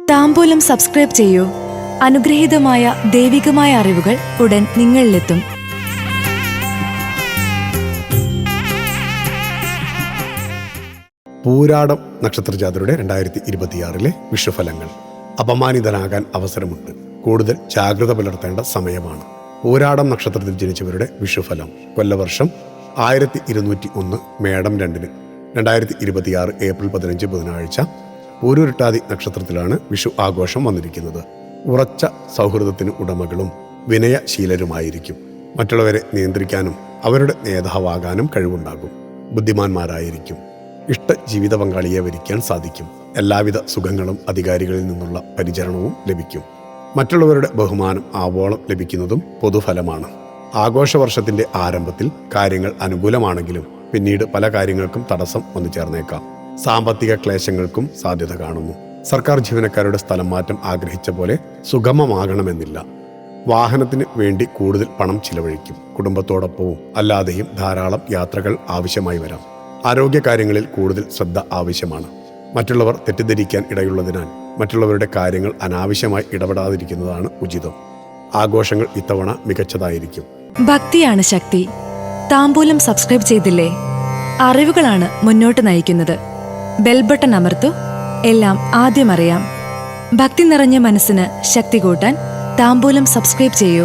താംബൂലം subscribe ചെയ്യൂ. അനുഗ്രഹീതമായ ദൈവികമായ അറിവുകൾ ഉടൻ നിങ്ങളിലെത്തും. പൂരാടം നക്ഷത്രജാതരുടെ 2026 വിഷുഫലങ്ങൾ. അപമാനിതനാകാൻ അവസരമുണ്ട്. കൂടുതൽ ജാഗ്രത പുലർത്തേണ്ട സമയമാണ്. പൂരാടം നക്ഷത്രത്തിൽ ജനിച്ചവരുടെ വിഷുഫലം. കൊല്ലവർഷം 1201 മേടം 2 2026 ഏപ്രിൽ 15 ബുധനാഴ്ച. പൂരുരുട്ടാതി നക്ഷത്രത്തിലാണ് വിഷു ആഘോഷം വന്നിരിക്കുന്നത്. ഉറച്ച സൗഹൃദത്തിന് ഉടമകളും വിനയശീലരുമായിരിക്കും. മറ്റുള്ളവരെ നിയന്ത്രിക്കാനും അവരുടെ നേതാവാകാനും കഴിവുണ്ടാകും. ബുദ്ധിമാന്മാരായിരിക്കും. ഇഷ്ട ജീവിത പങ്കാളിയെ വരിക്കാൻ സാധിക്കും. എല്ലാവിധ സുഖങ്ങളും അധികാരികളിൽ നിന്നുള്ള പരിചരണവും ലഭിക്കും. മറ്റുള്ളവരുടെ ബഹുമാനം ആവോളം ലഭിക്കുന്നതും പൊതുഫലമാണ്. ആഘോഷവർഷത്തിന്റെ ആരംഭത്തിൽ കാര്യങ്ങൾ അനുകൂലമാണെങ്കിലും പിന്നീട് പല കാര്യങ്ങൾക്കും തടസ്സം വന്നു ചേർന്നേക്കാം. സാമ്പത്തിക ക്ലേശങ്ങൾക്കും സാധ്യത കാണുന്നു. സർക്കാർ ജീവനക്കാരുടെ സ്ഥലം മാറ്റം ആഗ്രഹിച്ച പോലെ സുഗമമാകണമെന്നില്ല. വാഹനത്തിന് വേണ്ടി കൂടുതൽ പണം ചിലവഴിക്കും. കുടുംബത്തോടൊപ്പവും അല്ലാതെയും ധാരാളം യാത്രകൾ ആവശ്യമായി വരാം. ആരോഗ്യകാര്യങ്ങളിൽ കൂടുതൽ ശ്രദ്ധ ആവശ്യമാണ്. മറ്റുള്ളവർ തെറ്റിദ്ധരിക്കാൻ ഇടയുള്ളതിനാൽ മറ്റുള്ളവരുടെ കാര്യങ്ങൾ അനാവശ്യമായി ഇടപെടാതിരിക്കുന്നതാണ് ഉചിതം. ആഘോഷങ്ങൾ ഇത്തവണ മികച്ചതായിരിക്കും. ഭക്തിയാണ് ശക്തി. താംബൂലം സബ്സ്ക്രൈബ് ചെയ്തില്ലേ? അറിവുകളാണ് മുന്നോട്ട് നയിക്കുന്നത്. ബെൽ ബട്ടൺ അമർത്തു. എല്ലാം ആദ്യം അറിയാം. ഭക്തി നിറഞ്ഞ മനസ്സിന് ശക്തി കൂട്ടാൻ താംബൂലം സബ്സ്ക്രൈബ് ചെയ്യൂ.